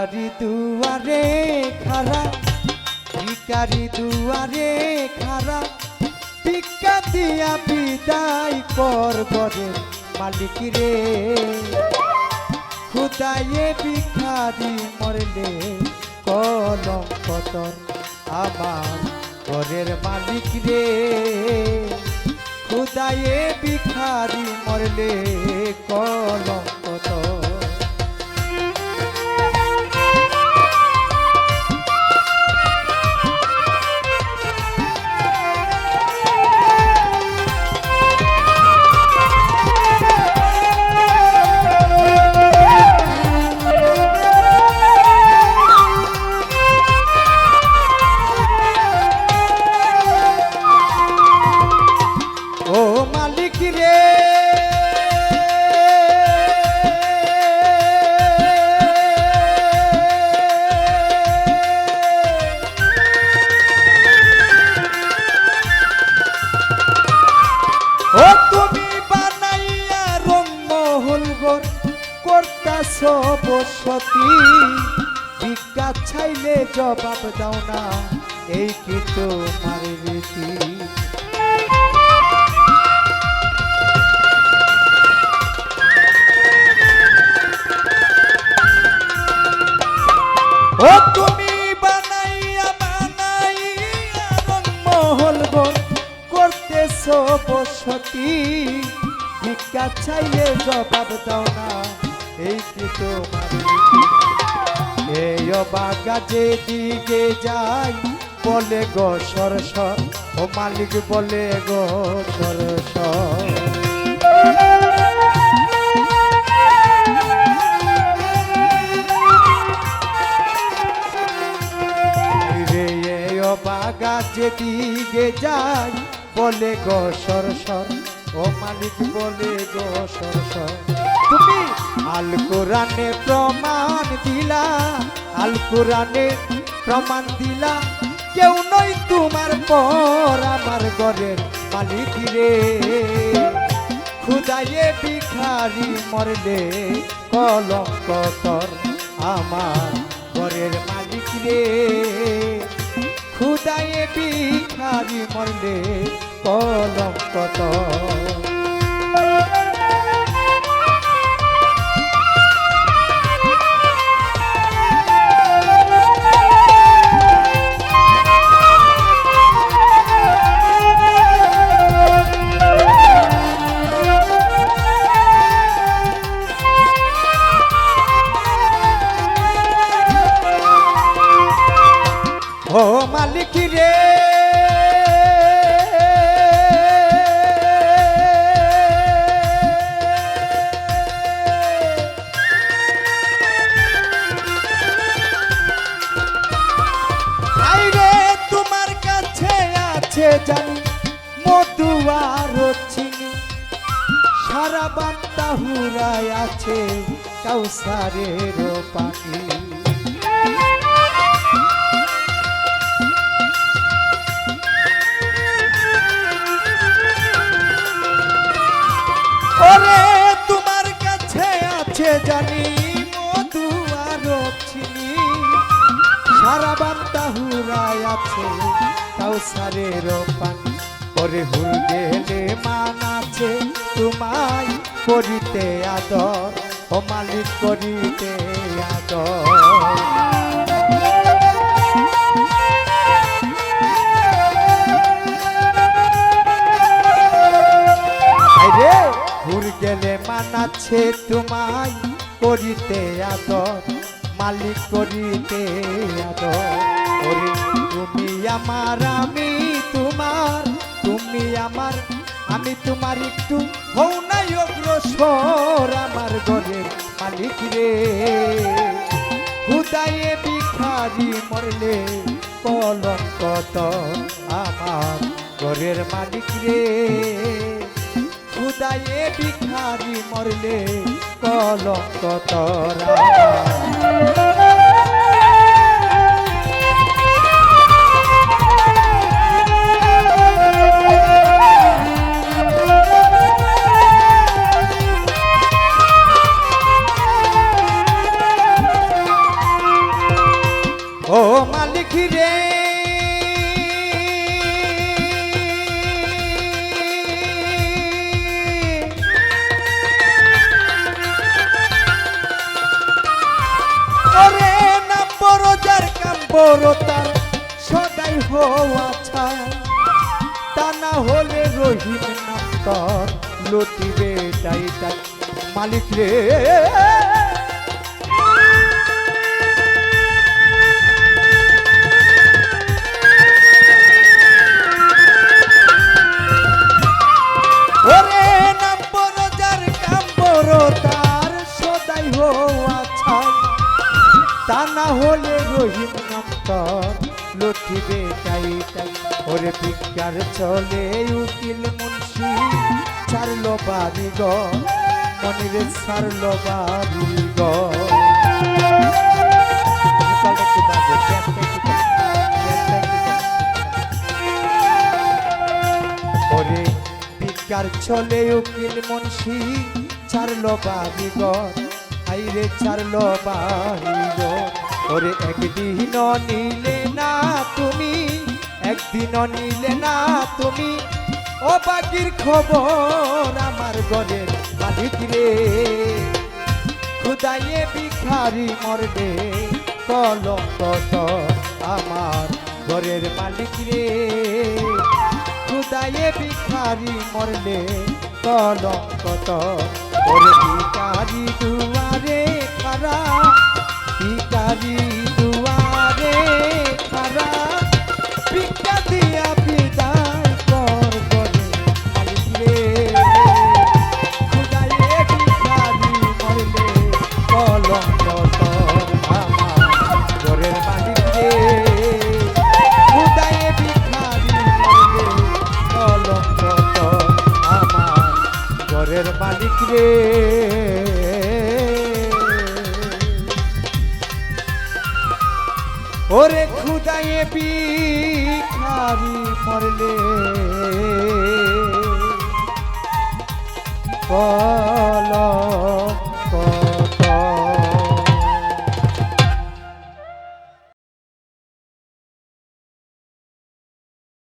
ভিখারি দুয়ারে খারা, ভিখারি দুয়ারে খারা, ভিক্ষা দিয়া বিদায় কর ঘরের মালিক রে। খুদায়ে ভিখারি মরলে কলঙ্ক তোর আমার ঘরের মালিক রে। খুদায়ে ভিখারি মরলে কলঙ্ক তোর। বসতি ভিক্ষা চাইলে জবাব দাও না, এই কি তোমার রীতি? ও তুমি বানাইয়া বানাইয়া রংমহল গো করতেছ বসতি, ভিক্ষা চাইলে জবাব দাও না, এই কি তোমার রীতি? এই অবাগা যেদিকে যাই বলে গো সর সর, ও মালিক বলে গো সর সর। রে এই অবাগা যেদিকে যাই বলে গো সর সর, ও মালিক বলে গো সর সর। তুমি আল কোরআনে প্রমাণ দিলা, আল কোরআনে প্রমাণ দিলা, কেউ নয় তোমার পর আমার ঘরের মালিক রে। খুদায়ে ভিখারি মরলে কলঙ্ক তোর আমার ঘরের মালিক রে। খুদায়ে ভিখারি মরলে কলঙ্ক তোর। ও মালিক রে আইরে তোমার কাছে আছে জানি মধু আর চিনি, সারা বান্তা হুরায় আছে কাউসারের পানি। ওরে তোমার কাছে আছে জানি মধু আর চিনি, সারা বান্তা হুরায় আছে কাউসারের পানি। ওরে হুর গেলে মান আছে তোমায় করিতে আদর, ও মালিক করিতে আদর। হুর গেলে মানাচ্ছে তোমায় করিতে আদর, মালিক করিতে আদর। ওরে তুমি আমার আমি তোমার, তুমি আমার আমি তোমার, একটু হও নাই অগ্রসর আমার ঘরের মালিক রে। খুদায়ে ভিখারি মরলে কলঙ্ক তোর আমার ঘরের মালিক রে। খুদায়ে ভিখারি মরলে কলঙ্ক তোর আমার। ও মালিক রে ওরে না বড় যার কাম বড় তার সদাই হওয়া ছায় তা না হলে রহিম নাম তোর লুটিবে তাই তাই মালিক রে ওরে নাম বড় যার কাম বড় তার সদাই হওয়া ছায় তা না হলে রহিম নাম তোর লুটিবে তাই তাই ওরে ভিক্ষার চলে উকিল মুন্সি ছাড়লো বাড়ি গ মনিরে ছাড়লো বাড়ি গ ওরে ভিক্ষার চলে উকিল মুন্সি ছাড়লো বাড়ি গ আইরে ছাড়লো বাড়ি গ ওরে একদিন নিলে না তুমি একদিনও নিলে না তুমি ও বাকির খবর আমার ঘরের মালিক রে খুদাইয়ে ভিখারি মরবে কলঙ্ক তো আমার ঘরের মালিক রে খুদাইয়ে ভিখারি মরলে কলঙ্ক তো ওরে ভিখারি দুয়ারে খারা ভিখারি দুয়ারে খারা ভিক্ষা দিয়া বিদায় কর করে মালিক রে খুদাইয়ে ভিখারি মরলে কলঙ্ক তোর আমার ঘরের মালিক রে খুদাইয়ে ভিখারি মরলে কলঙ্ক তোর আমার ঘরের মালিক রে ওরে খুদাইয়ে ভিখারি মরলে কলঙ্ক